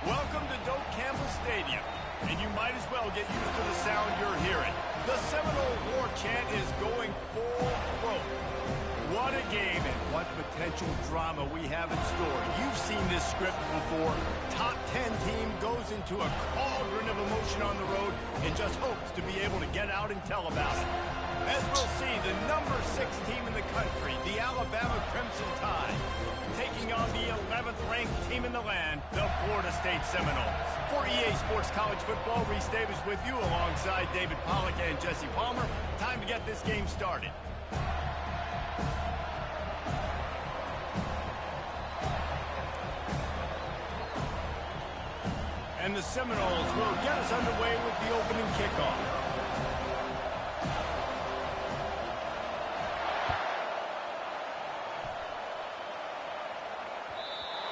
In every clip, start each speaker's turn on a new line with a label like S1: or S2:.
S1: Welcome to Doak Campbell Stadium, and you might as well get used to the sound you're hearing. The Seminole war chant is going full throat. What a game and what potential drama we have in store. You've seen this script before. Top 10 team goes into a cauldron of emotion on the road and just hopes to be able to get out and tell about it. As we'll see, the number 6 team in the country, the Alabama Crimson Tide, taking on the 11th ranked team in the land, the Florida State Seminoles. For EA Sports College Football, Reese Davis with you alongside David Pollack and Jesse Palmer. Time to get this game started. And the Seminoles will get us underway with the opening kickoff.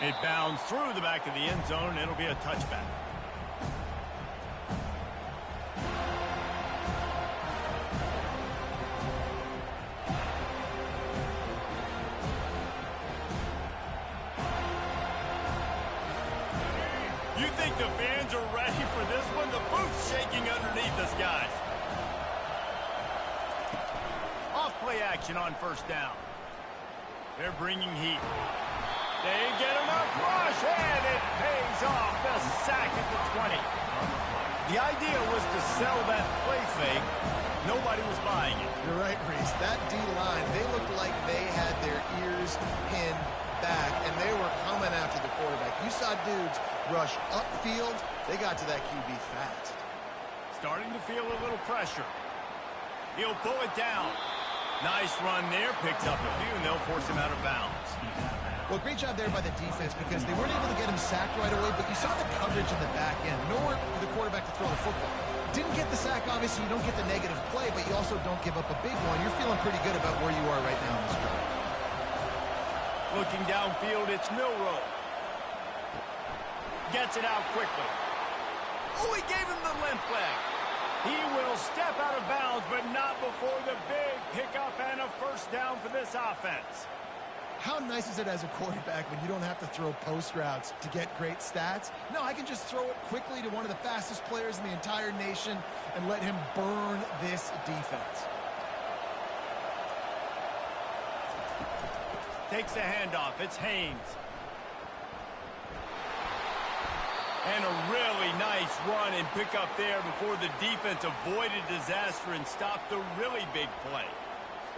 S1: It bounds through the back of the end zone, and it'll be a touchback. You think the fans are ready for this one? The booth's shaking underneath us, guys. Off play action on first down. They're bringing heat. They get enough rush, and it pays off. The sack at the 20. The idea was to sell that play fake. Nobody was buying it.
S2: You're right, Reese. That D-line, they looked like they had their ears pinned back, and they were coming after the quarterback. You saw dudes rush upfield. They got to that QB fast.
S1: Starting to feel a little pressure. He'll pull it down. Nice run there. Picks up a few, and they'll force him out of bounds.
S2: Well, great job there by the defense because they weren't able to get him sacked right away, but you saw the coverage in the back end. Nowhere for the quarterback to throw the football. Didn't get the sack, obviously. You don't get the negative play, but you also don't give up a big one. You're feeling pretty good about where you are right now in this drive.
S1: Looking downfield, it's Milrow. Gets it out quickly. Oh, he gave him the limp leg. He will step out of bounds, but not before the big pickup and a first down for this offense.
S2: How nice is it as a quarterback when you don't have to throw post routes to get great stats? No, I can just throw it quickly to one of the fastest players in the entire nation and let him burn this defense.
S1: Takes the handoff. It's Haynes. And a really nice run and pick up there before the defense avoided disaster and stopped the really big play.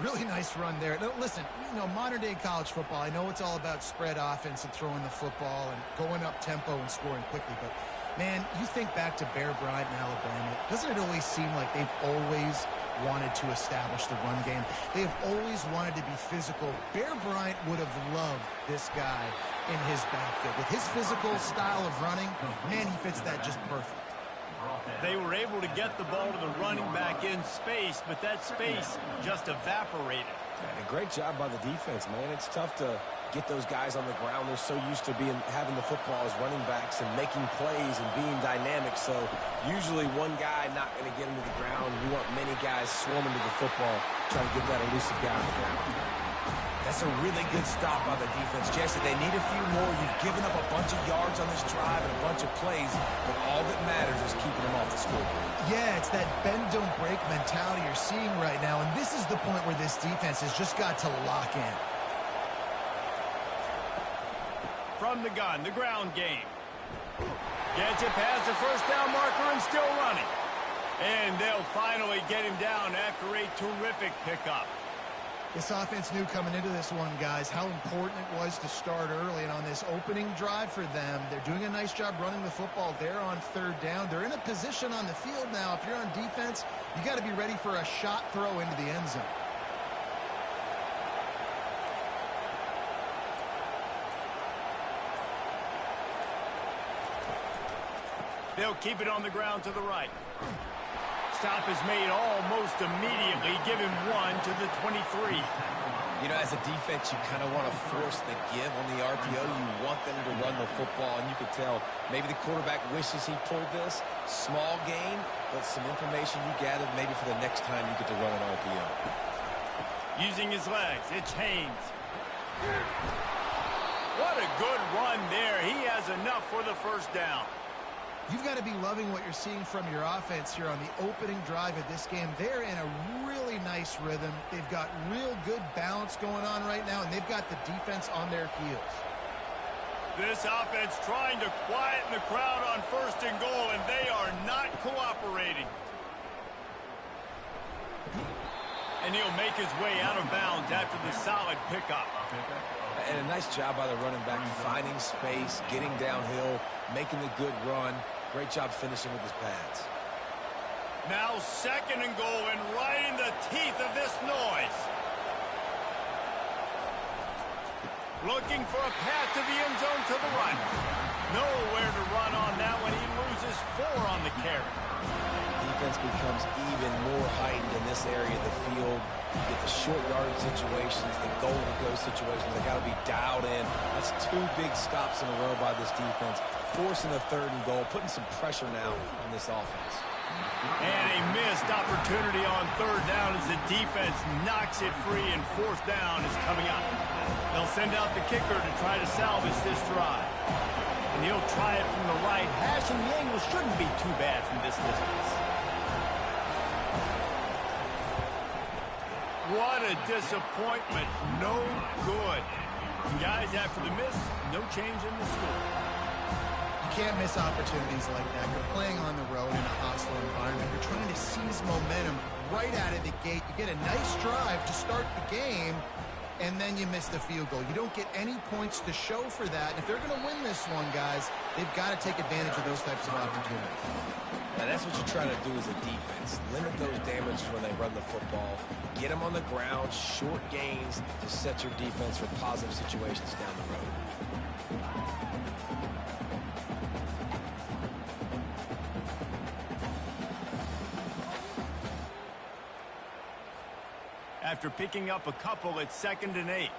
S2: Really nice run there. Now, listen, you know, modern-day college football, I know it's all about spread offense and throwing the football and going up tempo and scoring quickly, but, man, you think back to Bear Bryant in Alabama, doesn't it always seem like they've always wanted to establish the run game? They have always wanted to be physical. Bear Bryant would have loved this guy in his backfield. With his physical style of running, man, he fits that just perfect.
S1: They were able to get the ball to the running back in space, but that space just evaporated.
S3: And a great job by the defense, man. It's tough to get those guys on the ground. They're so used to having the football as running backs and making plays and being dynamic. So usually one guy not going to get him to the ground. You want many guys swarming to the football, trying to get that elusive guy on the ground. That's a really good stop by the defense. Jesse, they need a few more. You've given up a bunch of yards on this drive and a bunch of plays, but all that matters is keeping them off the scoreboard.
S2: Yeah, it's that bend, don't break mentality you're seeing right now, and this is the point where this defense has just got to lock in.
S1: From the gun, the ground game. Gets it past the first down marker and still running. And they'll finally get him down after a terrific pickup.
S2: This offense knew coming into this one, guys, how important it was to start early. And on this opening drive for them, they're doing a nice job running the football there on third down. They're in a position on the field now. If you're on defense, you got to be ready for a shot throw into the end zone.
S1: They'll keep it on the ground to the right. Stop is made almost immediately. Give him one to the 23.
S3: You know, as a defense, you kind of want to force the give on the RPO. You want them to run the football, and you can tell maybe the quarterback wishes he pulled this. Small gain, but some information you gathered maybe for the next time you get to run an RPO.
S1: Using his legs, it's Haynes. What a good run there. He has enough for the first down.
S2: You've got to be loving what you're seeing from your offense here on the opening drive of this game. They're in a really nice rhythm. They've got real good balance going on right now, and they've got the defense on their heels.
S1: This offense trying to quieten the crowd on 1st and goal, and they are not cooperating. And he'll make his way out of bounds after the solid pickup.
S3: And a nice job by the running back, finding space, getting downhill, making the good run. Great job finishing with his pads.
S1: Now 2nd and goal, and right in the teeth of this noise. Looking for a path to the end zone to the right. Nowhere to run on that one. He loses 4 on the carry.
S3: Defense becomes even more heightened in this area of the field. You get the short yard situations, the goal to go situations. They got to be dialed in. That's 2 big stops in a row by this defense, forcing a 3rd and goal, putting some pressure now on this offense.
S1: And a missed opportunity on 3rd down as the defense knocks it free, and 4th down is coming up. They'll send out the kicker to try to salvage this drive. And he'll try it from the right hash, and the angle shouldn't be too bad from this distance. What a disappointment. No good. And guys, after the miss, no change in the score.
S2: You can't miss opportunities like that. You're playing on the road in a hostile environment. You're trying to seize momentum right out of the gate. You get a nice drive to start the game, and then you miss the field goal. You don't get any points to show for that. And if they're going to win this one, guys, they've got to take advantage of those types of opportunities.
S3: Now, that's what you're trying to do as a defense. Limit those damages when they run the football. Get them on the ground, short gains to set your defense for positive situations down the road.
S1: After picking up a couple, it's 2nd and 8.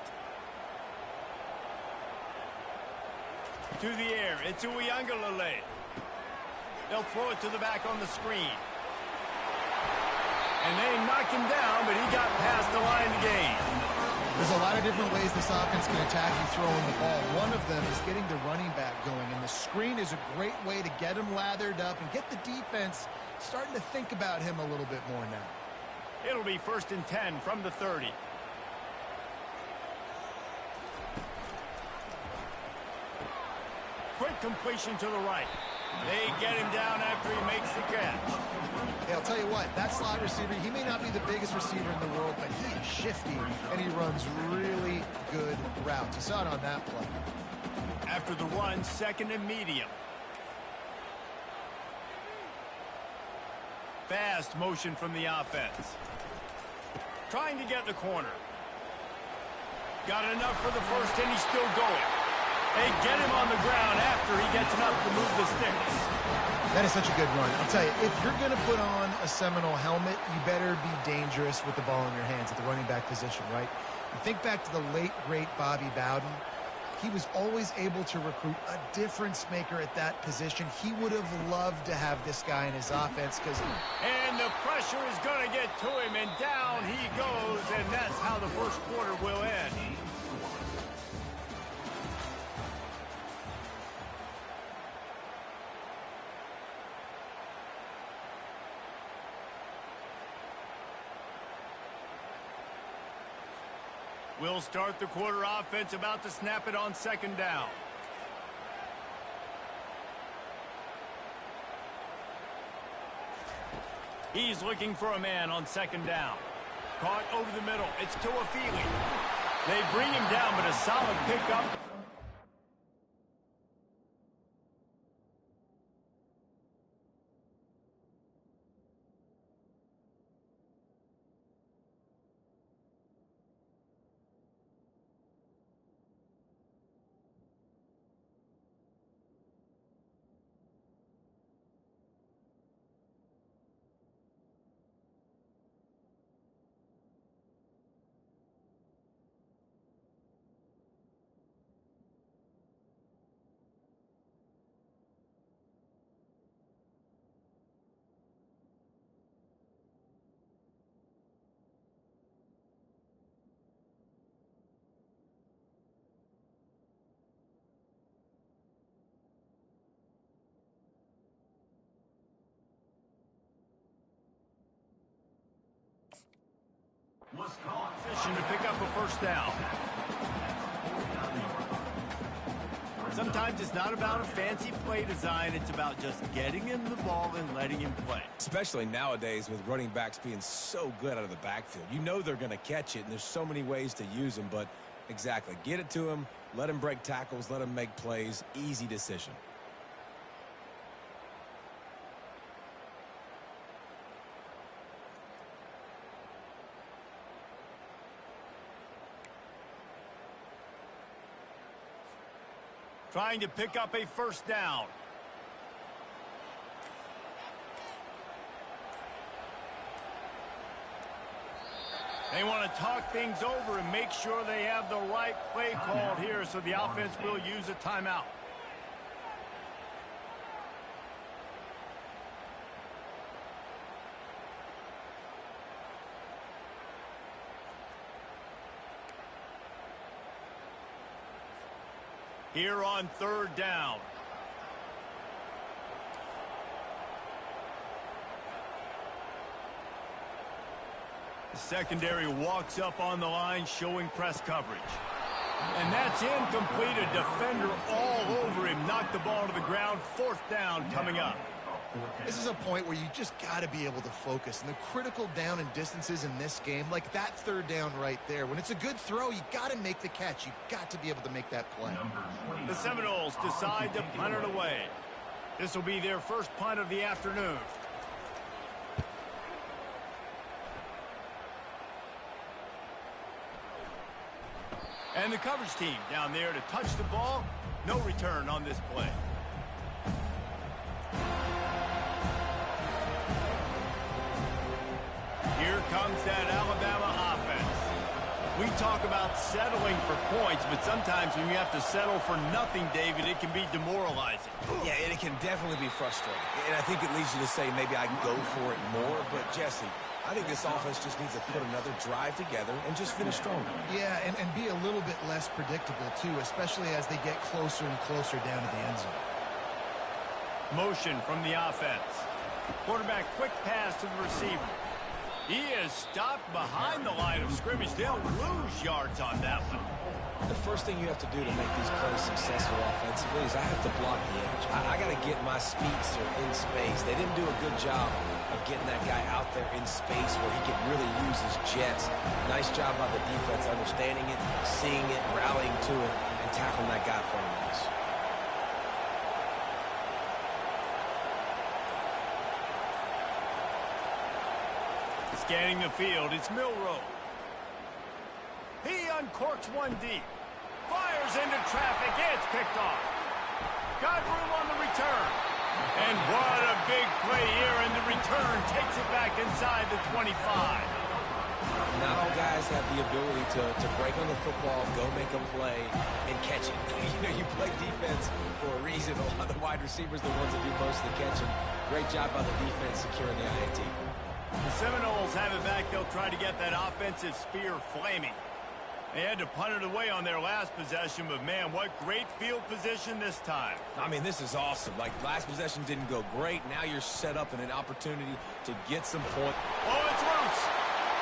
S1: To the air, it's Uiagalelei. They'll throw it to the back on the screen. And they knock him down, but he got past the line to gain.
S2: There's a lot of different ways this offense can attack you throwing the ball. One of them is getting the running back going, and the screen is a great way to get him lathered up and get the defense starting to think about him a little bit more now.
S1: It'll be 1st and 10 from the 30. Quick completion to the right. They get him down after he makes the catch.
S2: Hey, I'll tell you what, that slot receiver, he may not be the biggest receiver in the world, but he is shifty, and he runs really good routes. You saw it on that play.
S1: After the run, 2nd and medium. Fast motion from the offense. Trying to get the corner. Got enough for the 1st, and he's still going. They get him on the ground after he gets enough to move the sticks.
S2: That is such a good run. I'll tell you, if you're going to put on a Seminole helmet, you better be dangerous with the ball in your hands at the running back position, right? You think back to the late, great Bobby Bowden. He was always able to recruit a difference maker at that position. He would have loved to have this guy in his offense because...
S1: And the pressure is going to get to him, and down he goes, and that's how the 1st quarter will end. We'll start the quarter offense, about to snap it on 2nd down. He's looking for a man on 2nd down. Caught over the middle. It's Tuafili. They bring him down, but a solid pickup. position to pick up a first down. Sometimes it's not about a fancy play design. It's about just getting him the ball and letting him play.
S3: Especially nowadays with running backs being so good out of the backfield. You know they're going to catch it, and there's so many ways to use them. But exactly, get it to him, let him break tackles, let him make plays. Easy decision.
S1: Trying to pick up a first down. They want to talk things over and make sure they have the right play called here, so the offense will use a timeout. Here on third down. The secondary walks up on the line, showing press coverage. And that's incomplete. A defender all over him. Knocked the ball to the ground. Fourth down coming up.
S2: This is a point where you just got to be able to focus. And the critical down and distances in this game, like that third down right there, when it's a good throw, you got to make the catch. You got to be able to make that play.
S1: The Seminoles decide to punt it away. This will be their first punt of the afternoon. And the coverage team down there to touch the ball. No return on this play. Here comes that Alabama offense. We talk about settling for points, but sometimes when you have to settle for nothing, David, it can be demoralizing.
S3: Yeah, and it can definitely be frustrating. And I think it leads you to say maybe I go for it more. But, Jesse, I think this offense just needs to put another drive together and just finish stronger.
S2: Yeah, and be a little bit less predictable, too, especially as they get closer and closer down to the end zone.
S1: Motion from the offense. Quarterback quick pass to the receiver. He is stopped behind the line of scrimmage. They'll lose yards on that one.
S3: The first thing you have to do to make these plays successful offensively is I have to block the edge. I got to get my speedster in space. They didn't do a good job of getting that guy out there in space where he could really use his jets. Nice job by the defense understanding it, seeing it, rallying to it, and tackling that guy in front of us.
S1: Scanning the field, it's Milroe. He uncorks one deep. Fires into traffic. It's picked off. Got room on the return. And what a big play here, and the return takes it back inside the 25.
S3: Not all guys have the ability to break on the football, go make a play, and catch it. You play defense for a reason. A lot of the wide receivers are the ones that do most of the catching. Great job by the defense securing the INT.
S1: The Seminoles have it back. They'll try to get that offensive spear flaming. They had to punt it away on their last possession, but, man, what great field position this time.
S3: I mean, this is awesome. Like, last possession didn't go great. Now you're set up in an opportunity to get some point.
S1: Oh, it's loose.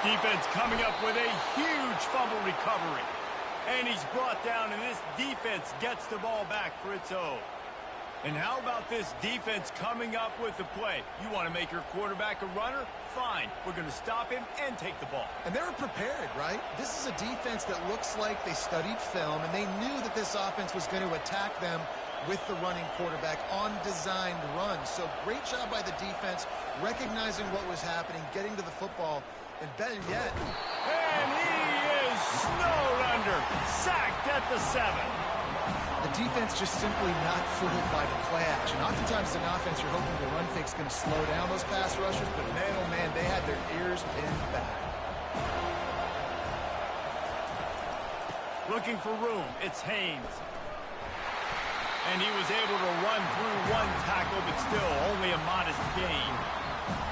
S1: Defense coming up with a huge fumble recovery. And he's brought down, and this defense gets the ball back for its own. And how about this defense coming up with the play? You want to make your quarterback a runner? Fine. We're going to stop him and take the ball.
S2: And they were prepared, right? This is a defense that looks like they studied film, and they knew that this offense was going to attack them with the running quarterback on designed runs. So great job by the defense, recognizing what was happening, getting to the football, and better yet.
S1: And he is snowed under. Sacked at the 7.
S2: The defense just simply not fooled by the play action. Oftentimes as an offense, you're hoping the run fake's going to slow down those pass rushers, but man, oh man, they had their ears pinned back.
S1: Looking for room, it's Haynes. And he was able to run through one tackle, but still only a modest gain.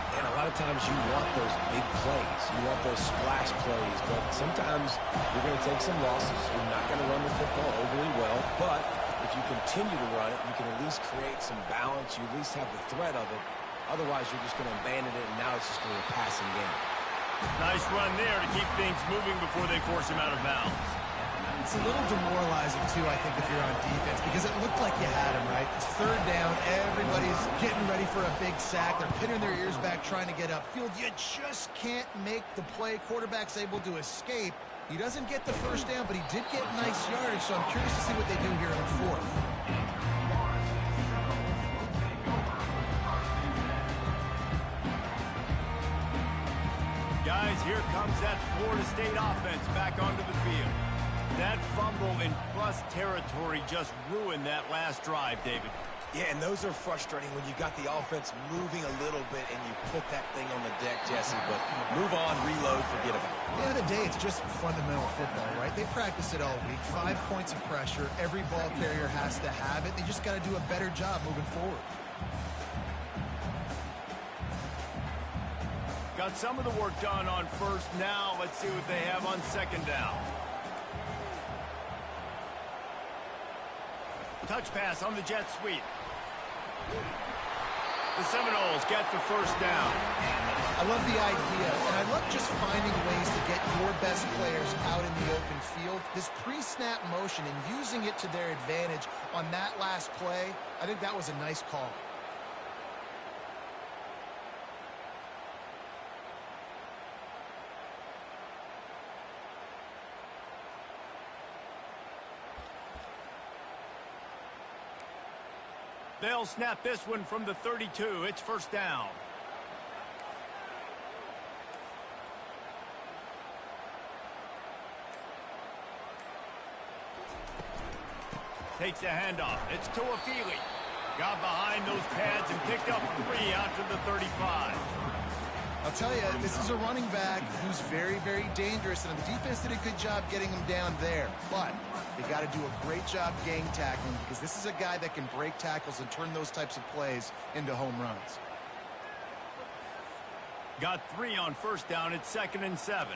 S3: And a lot of times you want those big plays. You want those splash plays. But sometimes you're going to take some losses. You're not going to run the football overly well. But if you continue to run it, you can at least create some balance. You at least have the threat of it. Otherwise, you're just going to abandon it, and now it's just going to be a passing game.
S1: Nice run there to keep things moving before they force him out of bounds.
S2: It's a little demoralizing, too, I think, if you're on defense, because it looked like you had him, right? It's third down. Everybody's getting ready for a big sack. They're pinning their ears back trying to get upfield. You just can't make the play. Quarterback's able to escape. He doesn't get the first down, but he did get nice yardage, so I'm curious to see what they do here in the fourth.
S1: Guys, here comes that Florida State offense back onto the field. That fumble in plus territory just ruined that last drive, David.
S3: Yeah, and those are frustrating when you got the offense moving a little bit and you put that thing on the deck, Jesse. But move on, reload, forget about it.
S2: At the end of the day, it's just fundamental football, right? They practice it all week. 5 points of pressure. Every ball carrier has to have it. They just got to do a better job moving forward.
S1: Got some of the work done on first. Now let's see what they have on second down. Touch pass on the jet sweep. The Seminoles get the first down.
S2: I love the idea, and I love just finding ways to get your best players out in the open field. This pre-snap motion and using it to their advantage on that last play, I think that was a nice call.
S1: They'll snap this one from the 32. It's first down. Takes the handoff. It's to Afili. Got behind those pads and picked up 3 out to the 35.
S2: I'll tell you, this is a running back who's very, very dangerous, and the defense did a good job getting him down there. But they got to do a great job gang tackling, because this is a guy that can break tackles and turn those types of plays into home runs.
S1: Got 3 on first down. It's 2nd and 7.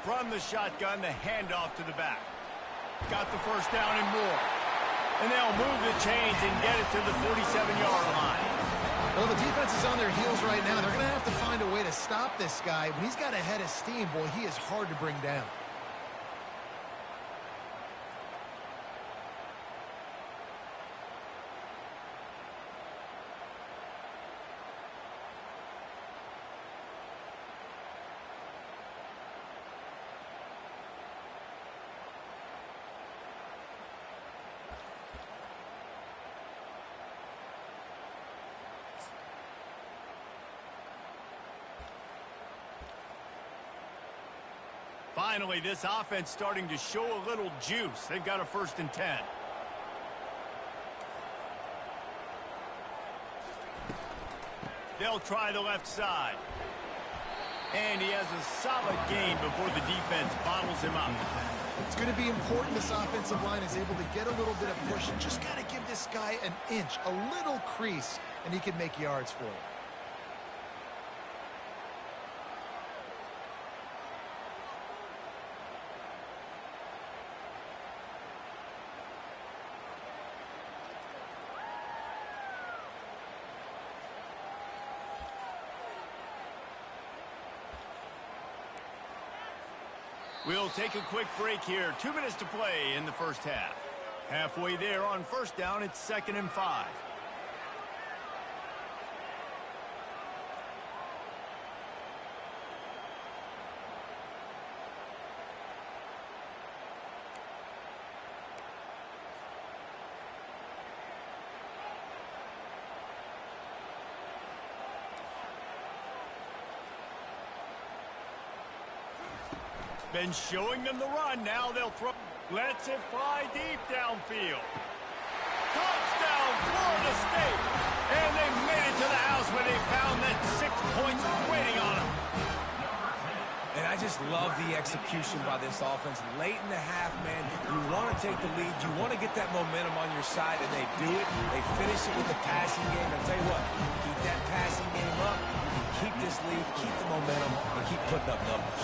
S1: From the shotgun, the handoff to the back. Got the first down and more. And they'll move the chains and get it to the 47-yard line.
S2: Well, the defense is on their heels right now. They're going to have to find a way to stop this guy. When he's got a head of steam, boy, he is hard to bring down.
S1: Finally, this offense starting to show a little juice. They've got a 1st and 10. They'll try the left side. And he has a solid gain before the defense bottles him up.
S2: It's going to be important this offensive line is able to get a little bit of push. And just got to give this guy an inch, a little crease, and he can make yards for it.
S1: We'll take a quick break here. 2 minutes to play in the first half. Halfway there on first down, it's 2nd and 5. Been showing them the run. Now they'll throw. Lets it fly deep downfield. Touchdown, Florida State. And they made it to the house when they found that 6 points waiting on them.
S3: And I just love the execution by this offense. Late in the half, man, you want to take the lead. You want to get that momentum on your side, and they do it. They finish it with the passing game. I'll tell you what, keep that passing game up, keep this lead, keep the momentum, and keep putting up numbers.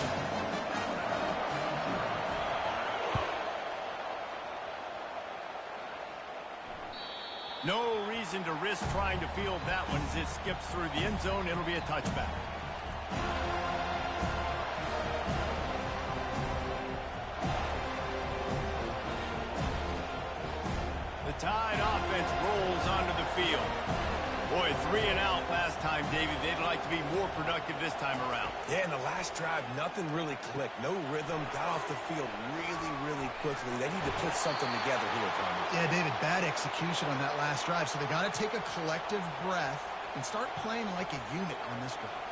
S1: No reason to risk trying to field that one as it skips through the end zone. It'll be a touchback. The Tide offense rolls onto the field. Boy, 3 and out last time, David. They'd like to be more productive this time around.
S3: Yeah, in the last drive, nothing really clicked. No rhythm. Got off the field really quickly. They need to put something together here, Tommy.
S2: Yeah, David, bad execution on that last drive. So they got to take a collective breath and start playing like a unit on this drive.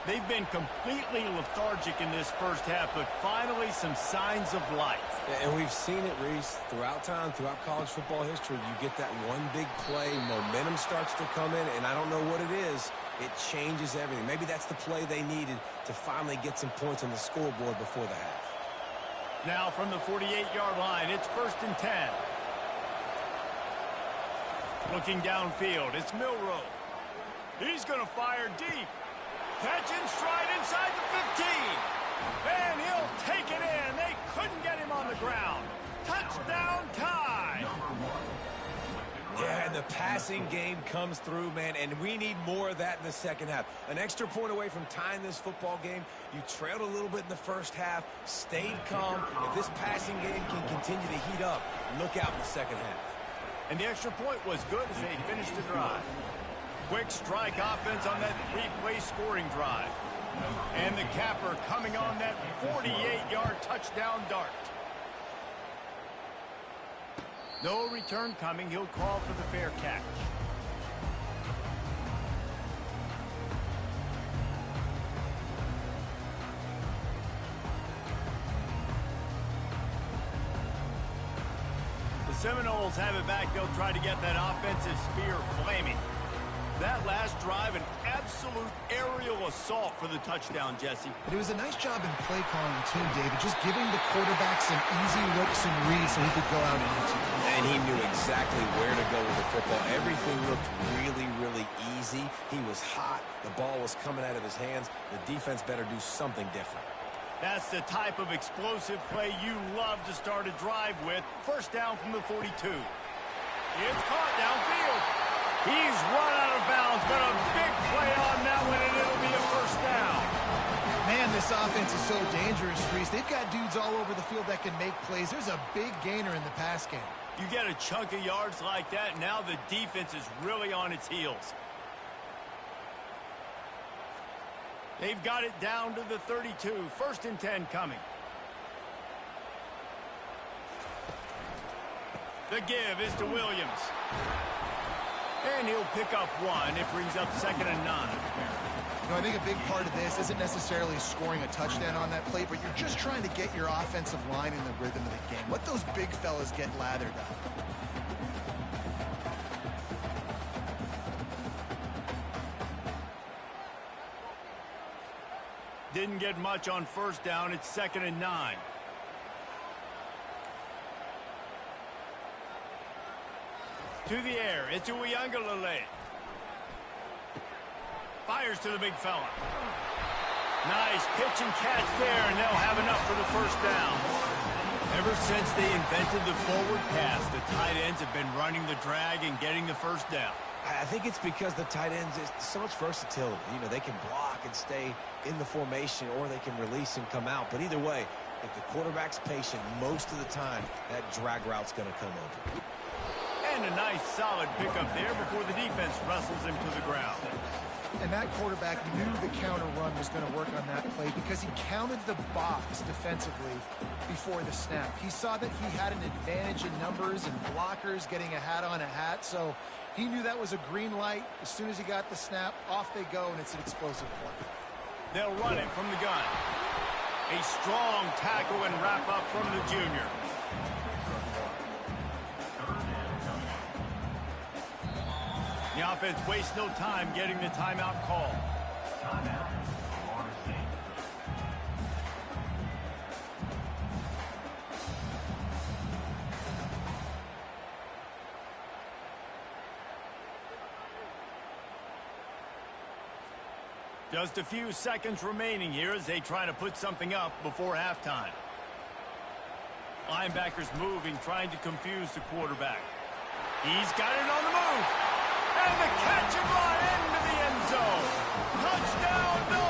S1: They've been completely lethargic in this first half, but finally some signs of life.
S3: And we've seen it, Reese, throughout time, throughout college football history. You get that one big play, momentum starts to come in, and I don't know what it is. It changes everything. Maybe that's the play they needed to finally get some points on the scoreboard before the half.
S1: Now from the 48-yard line, it's 1st and 10. Looking downfield, it's Milroe. He's going to fire deep. Catch in stride inside the 15. And he'll take it in. They couldn't get him on the ground. Touchdown Tide.
S3: Yeah, and the passing game comes through, man, and we need more of that in the second half. An extra point away from tying this football game. You trailed a little bit in the first half, stayed calm. If this passing game can continue to heat up, look out in the second half.
S1: And the extra point was good as they finished the drive. Quick strike offense on that 3-play scoring drive. And the capper coming on that 48-yard touchdown dart. No return coming. He'll call for the fair catch. The Seminoles have it back. They'll try to get that offensive spear flaming. That last drive, an absolute aerial assault for the touchdown, Jesse.
S2: But it was a nice job in play calling, too, David. Just giving the quarterback some easy looks and reads so he could go out and answer.
S3: And he knew exactly where to go with the football. Everything looked really easy. He was hot. The ball was coming out of his hands. The defense better do something different.
S1: That's the type of explosive play you love to start a drive with. 1st down from the 42. It's caught downfield. He's run out of bounds, but a big play on that one, and it'll be a 1st down.
S2: Man, this offense is so dangerous, Reese. They've got dudes all over the field that can make plays. There's a big gainer in the pass game.
S1: You get a chunk of yards like that, now the defense is really on its heels. They've got it down to the 32. 1st and 10 coming. The give is to Williams. And he'll pick up 1. It brings up 2nd and 9.
S2: You know, I think a big part of this isn't necessarily scoring a touchdown on that play, but you're just trying to get your offensive line in the rhythm of the game. Let those big fellas get lathered up.
S1: Didn't get much on 1st down. It's 2nd and 9. To the air, it's Uiagalelei. Fires to the big fella. Nice pitch and catch there, and they'll have enough for the 1st down. Ever since they invented the forward pass, the tight ends have been running the drag and getting the 1st down.
S3: I think it's because the tight ends is so much versatility. You know, they can block and stay in the formation, or they can release and come out. But either way, if the quarterback's patient, most of the time, that drag route's going to come open.
S1: And a nice solid pickup there before the defense wrestles him to the ground.
S2: And that quarterback knew the counter run was going to work on that play because he counted the box defensively before the snap. He saw that he had an advantage in numbers and blockers getting a hat on a hat, so he knew that was a green light. As soon as he got the snap, off they go, and it's an explosive play.
S1: They'll run it from the gun. A strong tackle and wrap up from the junior. The offense wastes no time getting the timeout call. Timeout, Florida State. Just a few seconds remaining here as they try to put something up before halftime. Linebackers moving, trying to confuse the quarterback. He's got it on the throws. And the catch and run into the end zone. Touchdown, no!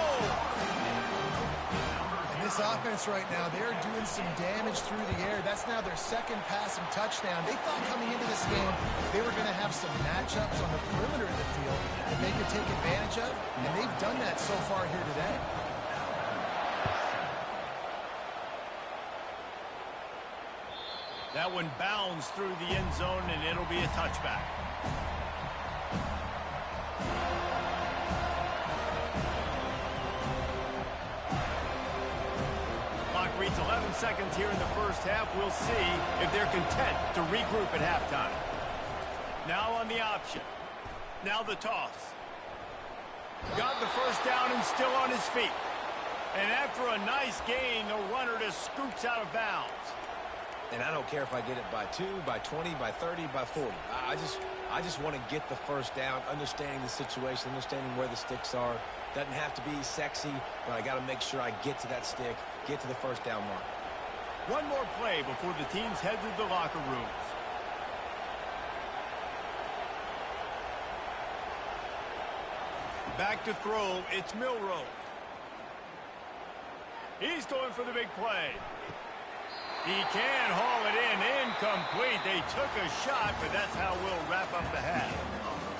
S2: And this offense right now, they're doing some damage through the air. That's now their second passing touchdown. They thought coming into this game they were going to have some matchups on the perimeter of the field that they could take advantage of, and they've done that so far here today.
S1: That one bounds through the end zone, and it'll be a touchback. Clock reads 11 seconds here in the first half. We'll see if they're content to regroup at halftime. Now on the option. Now the toss. Got the first down and still on his feet. And after a nice gain, the runner just scoots out of bounds.
S3: And I don't care if I get it by 2, by 20, by 30, by 40. I just want to get the first down, understanding the situation, understanding where the sticks are. Doesn't have to be sexy, but I got to make sure I get to that stick, get to the first down mark.
S1: One more play before the teams head to the locker rooms. Back to throw, it's Milroe. He's going for the big play. He can haul it in, incomplete. They took a shot, but that's how we'll wrap up the half.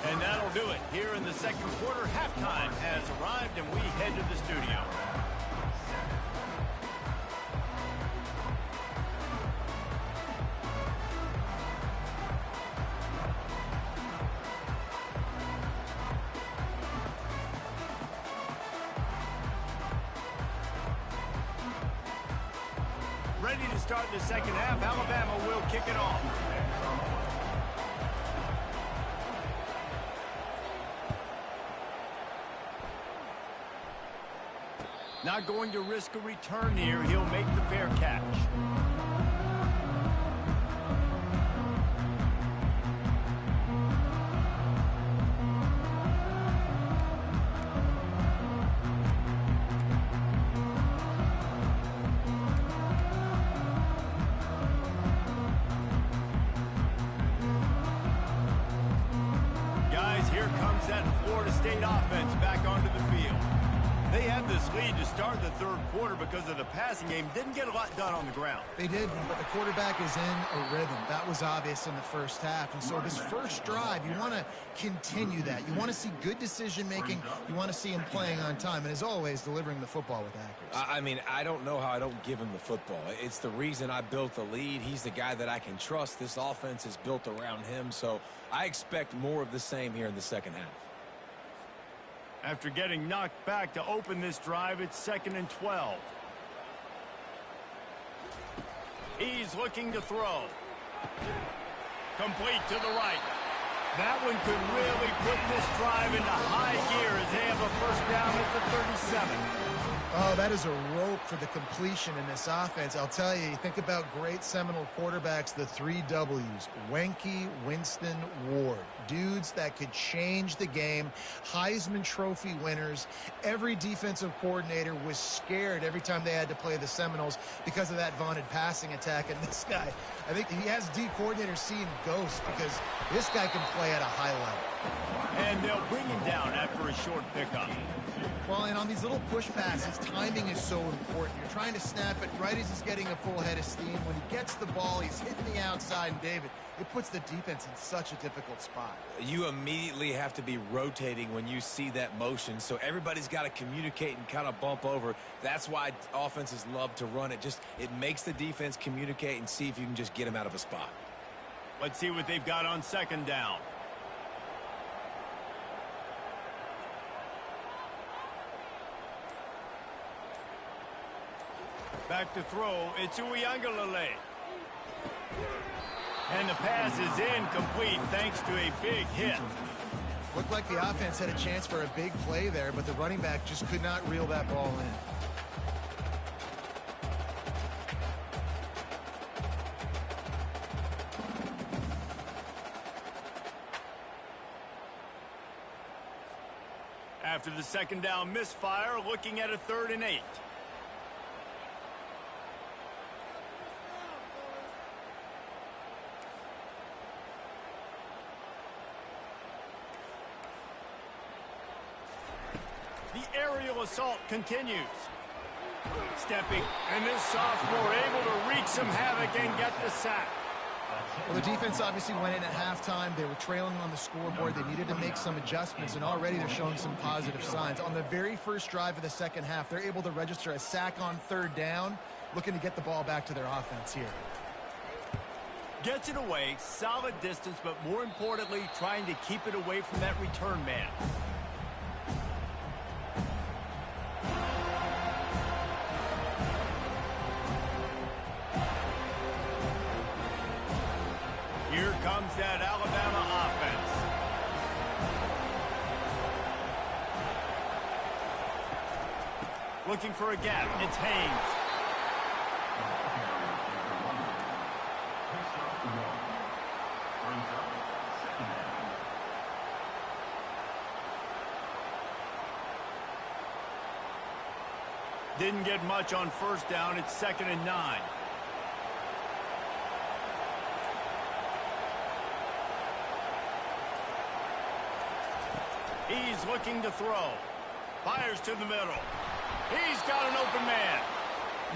S1: And that'll do it. Here in the second quarter, halftime has arrived, and we head to the studio. Ready to start the second half. Alabama will kick it off. Not going to risk a return here. He'll make the fair catch. Guys, here comes that Florida State offense back onto the field. They had this lead to start the third quarter because of the passing game. Didn't get a lot done on the ground.
S2: They did, but the quarterback is in a rhythm. That was obvious in the first half. And so this first drive, you want to continue that. You want to see good decision-making. You want to see him playing on time. And as always, delivering the football with accuracy.
S3: I mean, I don't know how I don't give him the football. It's the reason I built the lead. He's the guy that I can trust. This offense is built around him. So I expect more of the same here in the second half.
S1: After getting knocked back to open this drive, it's 2nd and 12. He's looking to throw. Complete to the right. That one could really put this drive into high gear as they have a first down at the 37.
S2: Oh, that is a rope for the completion in this offense. I'll tell you, you think about great Seminole quarterbacks, the 3 W's, Wenke, Winston, Ward. Dudes that could change the game, Heisman Trophy winners. Every defensive coordinator was scared every time they had to play the Seminoles because of that vaunted passing attack. And this guy, I think he has D coordinators seeing ghosts because this guy can play at a high level.
S1: And they'll bring him down after a short pickup.
S2: Well, and on these little push passes, timing is so important. You're trying to snap it right as he's getting a full head of steam. When he gets the ball, he's hitting the outside, and David, it puts the defense in such a difficult spot.
S3: You immediately have to be rotating when you see that motion, so everybody's got to communicate and kind of bump over. That's why offenses love to run it. It makes the defense communicate and see if you can just get him out of a spot.
S1: Let's see what they've got on 2nd down. Back to throw, it's Uiagalelei. And the pass is incomplete thanks to a big hit.
S2: Looked like the offense had a chance for a big play there, but the running back just could not reel that ball in.
S1: After the 2nd down misfire, looking at a 3rd and 8. aerial assault continues. Stepping, and this sophomore able to wreak some havoc and get the sack.
S2: Well, the defense obviously went in at halftime. They were trailing on the scoreboard. They needed to make some adjustments, and already they're showing some positive signs. On the very first drive of the second half, they're able to register a sack on third down, looking to get the ball back to their offense here.
S1: Gets it away, solid distance, but more importantly, trying to keep it away from that return man. Here comes that Alabama offense. Looking for a gap. It's Haynes. Didn't get much on first down. It's 2nd and 9. He's looking to throw. Fires to the middle. He's got an open man.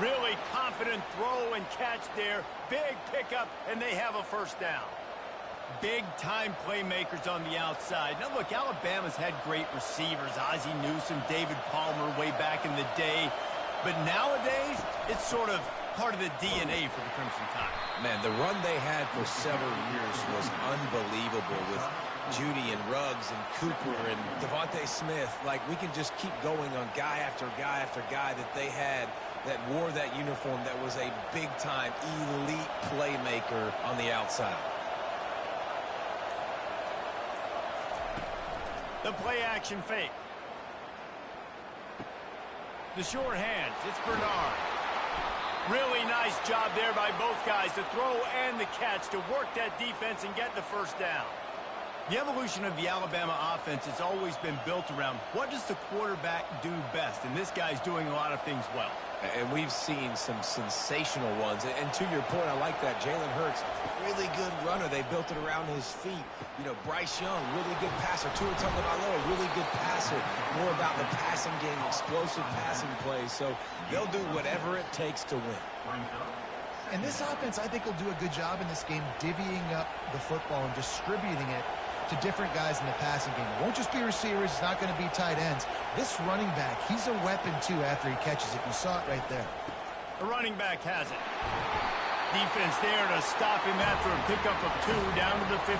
S1: Really confident throw and catch there. Big pickup, and they have a first down. Big-time playmakers on the outside. Now, look, Alabama's had great receivers. Ozzie Newsome, David Palmer way back in the day. But nowadays, it's sort of part of the DNA for the Crimson Tide.
S3: Man, the run they had for several years was unbelievable with Judy and Ruggs and Cooper and Devontae Smith. Like, we can just keep going on guy after guy after guy that they had that wore that uniform that was a big-time elite playmaker on the outside.
S1: The play-action fake. The short hands. It's Bernard. Really nice job there by both guys, the throw and the catch, to work that defense and get the first down. The evolution of the Alabama offense has always been built around what does the quarterback do best, and this guy's doing a lot of things well.
S3: And we've seen some sensational ones. And to your point, I like that. Jalen Hurts, really good runner. They built it around his feet. You know, Bryce Young, really good passer. Tua Tagovailoa, really good passer. More about the passing game, explosive passing plays. So they'll do whatever it takes to win.
S2: And this offense, I think, will do a good job in this game divvying up the football and distributing it to different guys in the passing game. It won't just be receivers. It's not going to be tight ends. This running back, he's a weapon, too, after he catches it. You saw it right there.
S1: The running back has it. Defense there to stop him after a pickup of 2 down to the 15.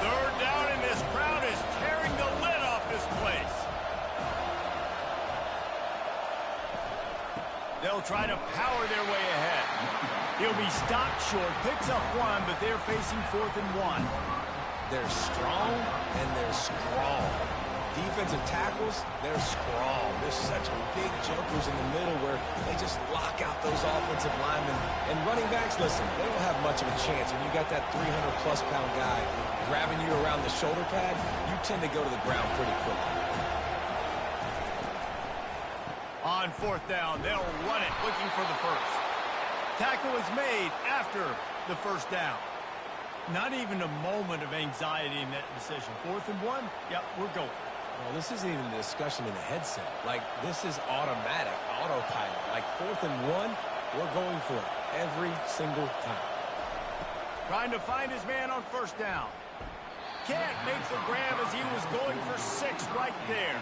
S1: Third down, and this crowd is tearing the lid off this place. They'll try to power their way ahead. He'll be stopped short, picks up 1, but they're facing 4th and 1.
S3: They're strong, and they're strong. Defensive tackles, they're strong. There's such big jokers in the middle where they just lock out those offensive linemen. And running backs, listen, they don't have much of a chance. When you got that 300-plus pound guy grabbing you around the shoulder pad, you tend to go to the ground pretty quickly.
S1: On 4th down, they'll run it, looking for the first. Tackle is made after the first down. Not even a moment of anxiety in that decision. 4th and 1, yep, we're going.
S3: Well, this isn't even a discussion in the headset. Like, this is automatic, autopilot. Like, 4th and 1, we're going for it every single time.
S1: Trying to find his man on first down. Can't make the grab as he was going for 6 right there.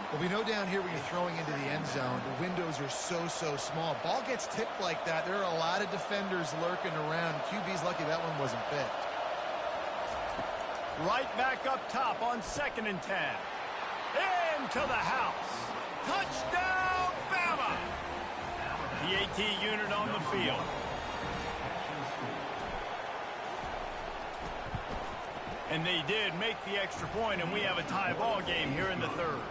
S2: Well, we know down here when you're throwing into the end zone, the windows are so small. Ball gets tipped like that. There are a lot of defenders lurking around. QB's lucky that one wasn't picked.
S1: Right back up top on 2nd and 10. Into the house. Touchdown, Bama! The AT unit on the field. And they did make the extra point, and we have a tie ball game here in the 3rd.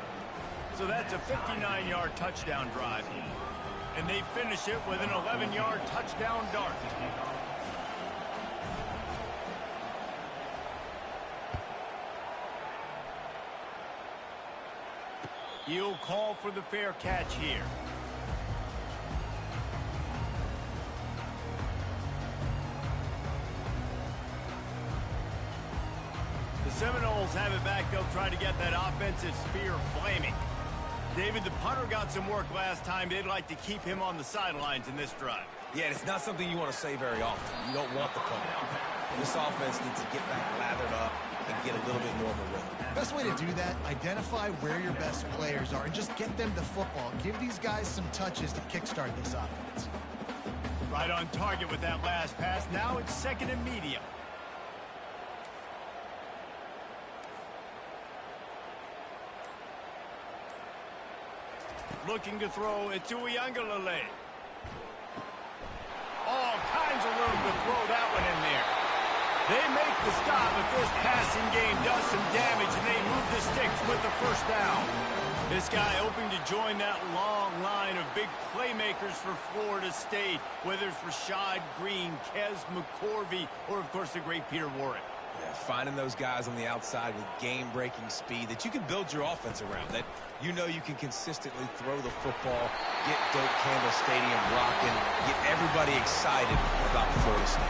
S1: So that's a 59-yard touchdown drive. And they finish it with an 11-yard touchdown dart. He'll call for the fair catch here. Seminoles have it back. They'll try to get that offensive spear flaming. David, the punter got some work last time. They'd like to keep him on the sidelines in this drive.
S3: Yeah, it's not something you want to say very often. You don't want the punter out there. This offense needs to get back lathered up and get a little bit more of a rhythm.
S2: Best way to do that, identify where your best players are and just get them the football. Give these guys some touches to kickstart this offense.
S1: Right on target with that last pass. Now it's second and medium. Looking to throw it to Uiagalelei. All kinds of room to throw that one in there. They make the stop, but this passing game does some damage, and they move the sticks with the first down. This guy hoping to join that long line of big playmakers for Florida State, whether it's Rashad Green, Kez McCorvey, or, of course, the great Peter Warrick.
S3: Yeah, finding those guys on the outside with game-breaking speed that you can build your offense around, that you know you can consistently throw the football, get Doak Campbell Stadium rocking, get everybody excited about Florida State.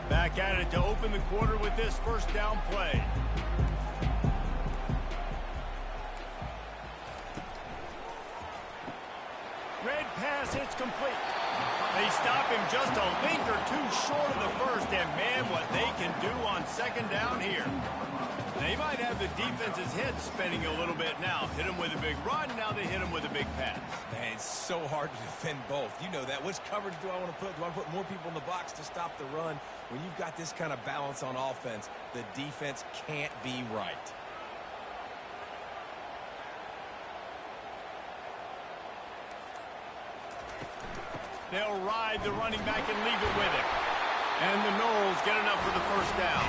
S1: Back at it to open the quarter with this first down play. Red pass, it's complete. They stop him just a link or two short of the first, and man, what they can do on second down here. They might have the defense's head spinning a little bit now. Hit him with a big run, now they hit him with a big pass.
S3: Man, it's so hard to defend both. You know that. Which coverage do I want to put? Do I put more people in the box to stop the run? When you've got this kind of balance on offense, the defense can't be right.
S1: They'll ride the running back and leave it with him. And the Noles get enough for the first down.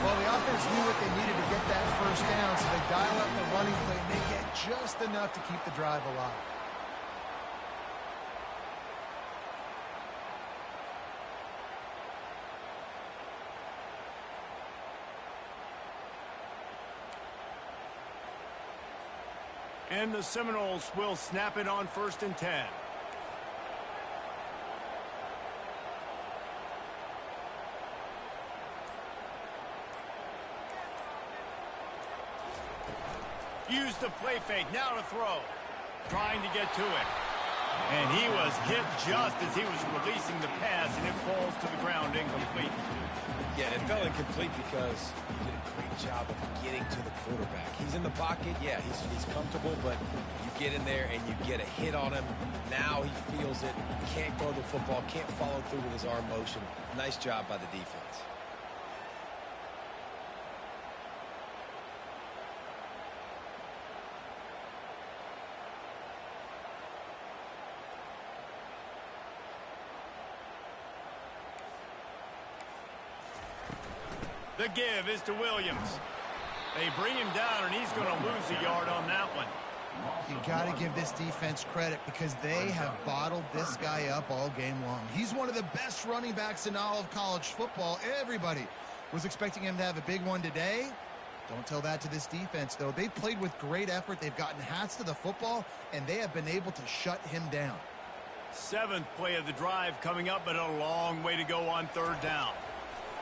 S2: Well, the offense knew what they needed to get that first down, so they dial up the running play, and they get just enough to keep the drive alive.
S1: And the Seminoles will snap it on 1st and 10. Use the play fake, now to throw. Trying to get to it. And he was hit just as he was releasing the pass, and it falls to the ground incomplete.
S3: Yeah, it fell incomplete because he did a great job of getting to the quarterback. He's in the pocket, yeah, he's comfortable, but you get in there and you get a hit on him. Now he feels it, can't throw the football, can't follow through with his arm motion. Nice job by the defense.
S1: The give is to Williams. They bring him down, and he's going to lose a yard on that one.
S2: You got to give this defense credit because they have bottled this guy up all game long. He's one of the best running backs in all of college football. Everybody was expecting him to have a big one today. Don't tell that to this defense, though. They've played with great effort. They've gotten hats to the football, and they have been able to shut him down.
S1: 7th play of the drive coming up, but a long way to go on 3rd down.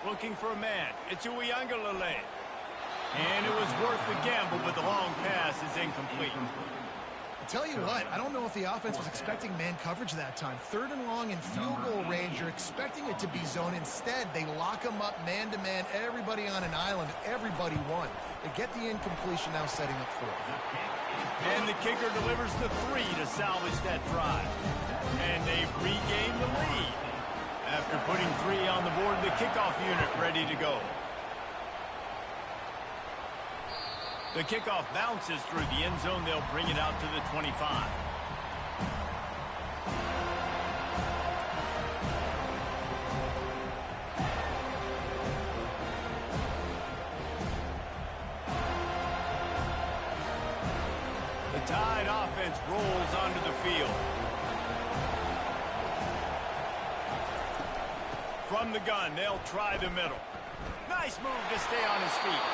S1: Looking for a man. It's Uiagalelei. And it was worth the gamble, but the long pass is incomplete.
S2: I'll tell you what, I don't know if the offense was expecting man coverage that time. 3rd and long in field goal range, you're expecting it to be zone. Instead, they lock them up man-to-man, everybody on an island, everybody won. They get the incompletion, now setting up 4th.
S1: And the kicker delivers the 3 to salvage that drive. And they've regained the lead. After putting 3 on the board, the kickoff unit ready to go. The kickoff bounces through the end zone. They'll bring it out to the 25. The Tide offense rolls onto the field. From the gun, they'll try the middle. Nice move to stay on his feet.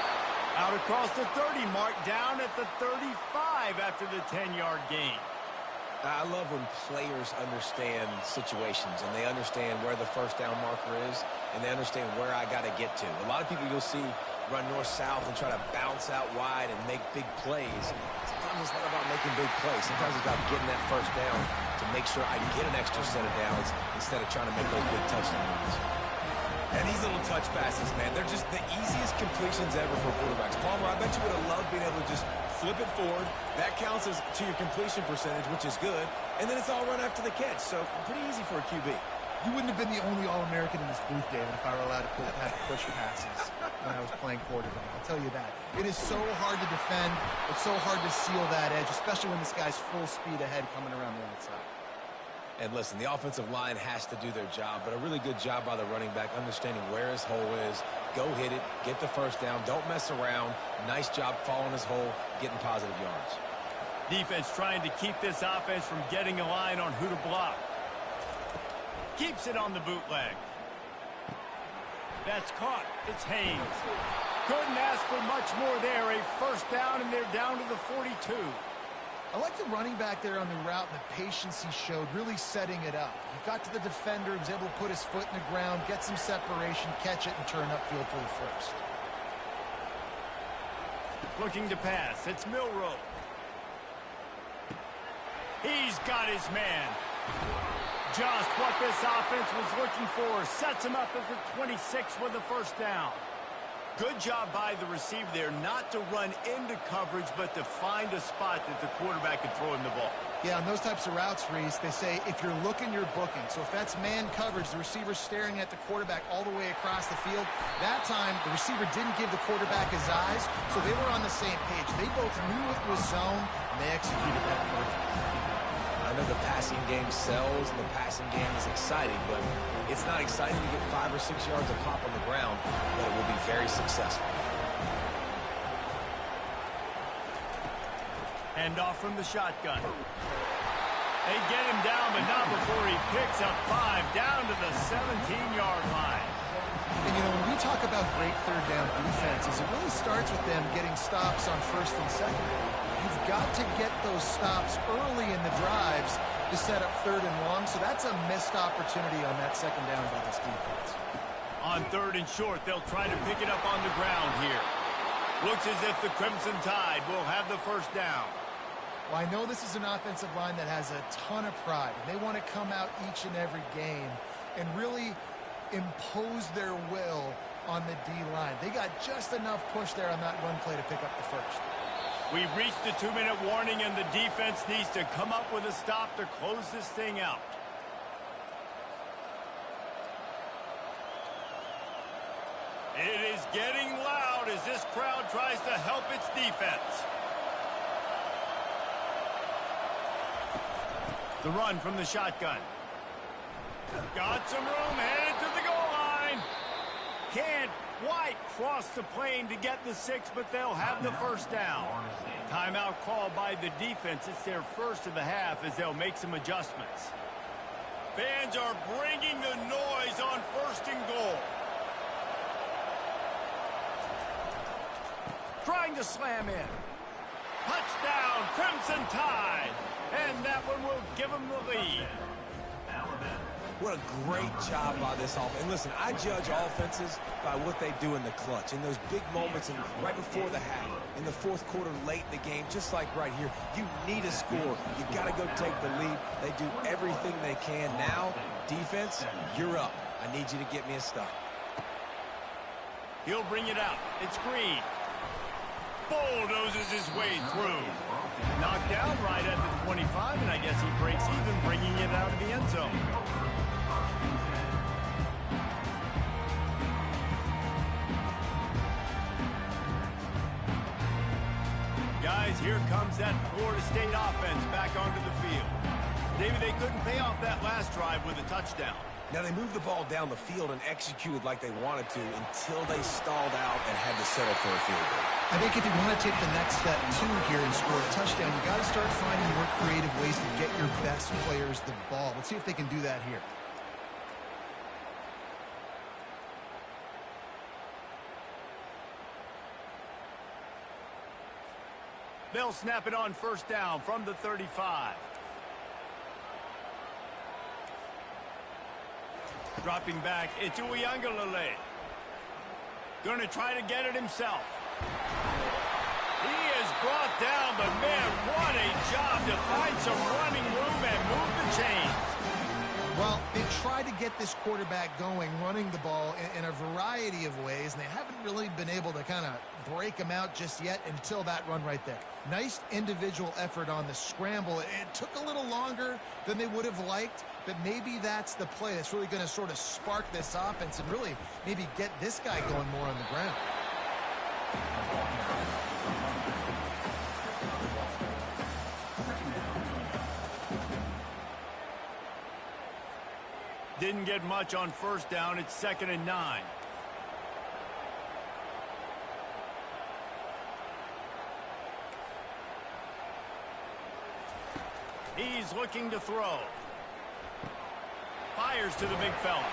S1: Out across the 30 mark, down at the 35 after the 10-yard gain.
S3: I love when players understand situations and they understand where the first down marker is and they understand where I got to get to. A lot of people you'll see run north-south and try to bounce out wide and make big plays. Sometimes it's not about making big plays. Sometimes it's about getting that first down to make sure I get an extra set of downs instead of trying to make those big touchdown runs. And these little touch passes, man, they're just the easiest completions ever for quarterbacks. Palmer, I bet you would have loved being able to just flip it forward. That counts as to your completion percentage, which is good. And then it's all run after the catch. So pretty easy for a QB.
S2: You wouldn't have been the only All-American in this booth, David, if I were allowed to have push passes when I was playing quarterback. I'll tell you that. It is so hard to defend. It's so hard to seal that edge, especially when this guy's full speed ahead coming around the outside.
S3: And listen, the offensive line has to do their job, but a really good job by the running back understanding where his hole is. Go hit it, get the first down, don't mess around. Nice job following his hole, getting positive yards.
S1: Defense trying to keep this offense from getting a line on who to block. Keeps it on the bootleg. That's caught. It's Haynes. Couldn't ask for much more there. A first down, and they're down to the 42.
S2: I like the running back there on the route and the patience he showed, really setting it up. He got to the defender, was able to put his foot in the ground, get some separation, catch it, and turn upfield for the first.
S1: Looking to pass. It's Milroe. He's got his man. Just what this offense was looking for. Sets him up at the 26 with the first down. Good job by the receiver there, not to run into coverage, but to find a spot that the quarterback can throw him the ball.
S2: Yeah, on those types of routes, Reese, they say if you're looking, you're booking. So if that's man coverage, the receiver's staring at the quarterback all the way across the field. That time, the receiver didn't give the quarterback his eyes, so they were on the same page. They both knew it was zone, and they executed that perfectly.
S3: I know the passing game sells and the passing game is exciting, but it's not exciting to get 5 or 6 yards of pop on the ground, but it will be very successful.
S1: Hand off from the shotgun. They get him down, but not before he picks up 5 down to the 17-yard line.
S2: And, you know, when we talk about great third down defenses, it really starts with them getting stops on first and second. You've got to get those stops early in the drives to set up third and long, so that's a missed opportunity on that second down by this defense.
S1: On third and short, they'll try to pick it up on the ground here. Looks as if the Crimson Tide will have the first down.
S2: Well, I know this is an offensive line that has a ton of pride. They want to come out each and every game and really impose their will on the D-line. They got just enough push there on that run play to pick up the first.
S1: We've reached the 2-minute warning, and the defense needs to come up with a stop to close this thing out. It is getting loud as this crowd tries to help its defense. The run from the shotgun. Got some room, headed to the goal line. Can't quite cross the plane to get the 6, but they'll have the first down. Timeout called by the defense. It's their first of the half as they'll make some adjustments. Fans are bringing the noise on first and goal. Trying to slam in. Touchdown, Crimson Tide. And that one will give them the lead.
S3: What a great job by this offense. And listen, I judge offenses by what they do in the clutch. In those big moments and right before the half, in the fourth quarter, late in the game, just like right here, you need a score. You got to go take the lead. They do everything they can. Now, defense, you're up. I need you to get me a stop.
S1: He'll bring it out. It's Green. Bulldozes his way through. Knocked down right at the 25, and I guess he breaks even, bringing it out of the end zone. Guys, here comes that Florida State offense back onto the field. David, they couldn't pay off that last drive with a touchdown.
S3: Now, they moved the ball down the field and executed like they wanted to until they stalled out and had to settle for a field goal.
S2: I think if you want to take the next step, too, here and score a touchdown, you got to start finding more creative ways to get your best players the ball. Let's see if they can do that here.
S1: They'll snap it on first down from the 35. Dropping back, it's Uiagalelei. Going to try to get it himself. He is brought down, but man, what a job to find some running room and move the chains.
S2: Well, they tried to get this quarterback going, running the ball in a variety of ways, and they haven't really been able to kind of break him out just yet until that run right there. Nice individual effort on the scramble. It took a little longer than they would have liked, but maybe that's the play that's really going to sort of spark this offense and really maybe get this guy going more on the ground.
S1: Didn't get much on first down. It's 2nd and 9. He's looking to throw. Fires to the big fella.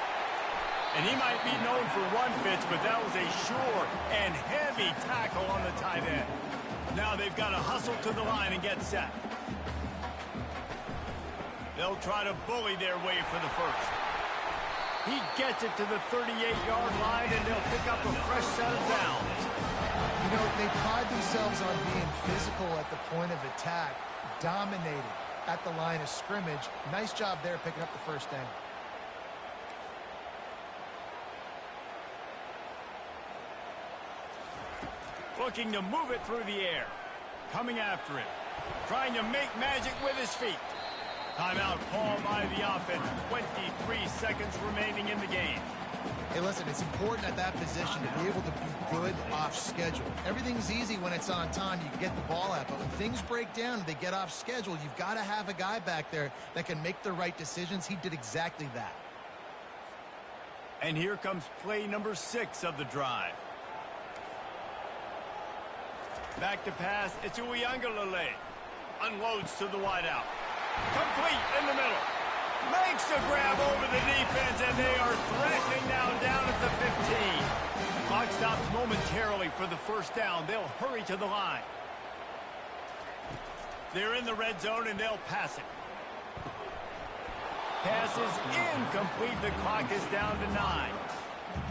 S1: And he might be known for run fits, but that was a sure and heavy tackle on the tight end. Now they've got to hustle to the line and get set. They'll try to bully their way for the first. He gets it to the 38-yard line, and they'll pick up a fresh set of downs.
S2: You know, they pride themselves on being physical at the point of attack, dominating at the line of scrimmage. Nice job there picking up the first down.
S1: Looking to move it through the air. Coming after it. Trying to make magic with his feet. Timeout call by the offense. 23 seconds remaining in the game.
S2: Hey, listen, it's important at that position to be able to be good off schedule. Everything's easy when it's on time. You can get the ball out. But when things break down and they get off schedule, you've got to have a guy back there that can make the right decisions. He did exactly that.
S1: And here comes play number 6 of the drive. Back to pass. It's Uiagalelei. Unloads to the wideout. Complete in the middle. Makes the grab over the defense, and they are threatening now down at the 15. Clock stops momentarily for the first down. They'll hurry to the line. They're in the red zone, and they'll pass it. Pass is incomplete. The clock is down to 9.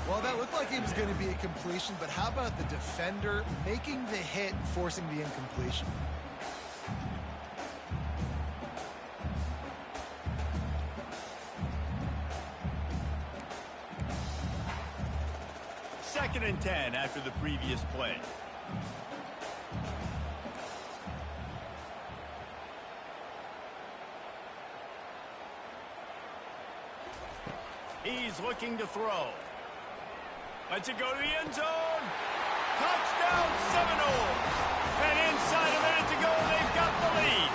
S2: Well, that looked like it was going to be a completion, but how about the defender making the hit, forcing the incompletion?
S1: Second and 10 after the previous play. He's looking to throw. Lets it go to the end zone. Touchdown Seminoles. And inside a minute to go, they've got the lead.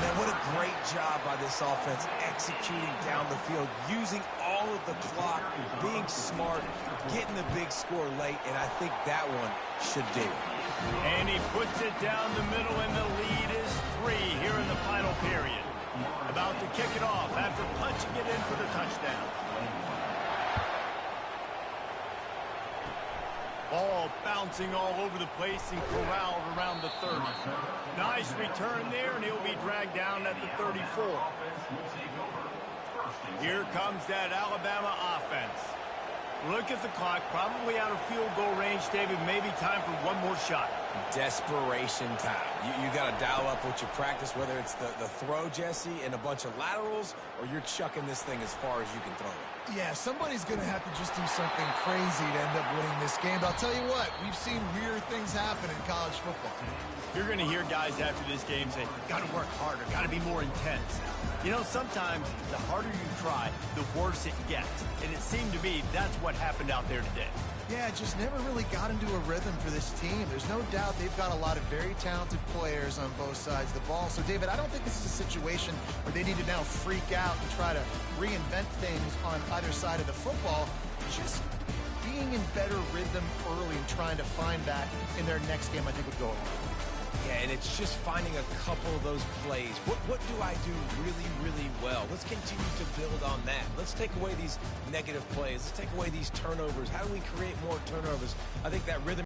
S3: Man, what a great job by this offense executing down the field, using all of the clock, being smart, getting the big score late, and I think that one should do it.
S1: And he puts it down the middle, and the lead is 3 here in the final period. About to kick it off after punching it in for the touchdown. Ball bouncing all over the place and corralled around the 30. Nice return there, and he'll be dragged down at the 34. Here comes that Alabama offense. Look at the clock, probably out of field goal range, David. Maybe time for one more shot.
S3: Desperation time. You got to dial up what you practice, whether it's the throw, Jesse, and a bunch of laterals, or you're chucking this thing as far as you can throw it.
S2: Yeah, somebody's going to have to just do something crazy to end up winning this game. But I'll tell you what, we've seen weird things happen in college football.
S1: You're going to hear guys after this game say, got to work harder, got to be more intense. You know, sometimes the harder you try, the worse it gets. And it seemed to me that's what happened out there today.
S2: Yeah, just never really got into a rhythm for this team. There's no doubt they've got a lot of very talented players on both sides of the ball. So, David, I don't think this is a situation where they need to now freak out and try to reinvent things on either side of the football. Just being in better rhythm early and trying to find that in their next game, I think, would go a long way.
S3: Yeah, and it's just finding a couple of those plays. What do I do really, really well? Let's continue to build on that. Let's take away these negative plays. Let's take away these turnovers. How do we create more turnovers? I think that rhythm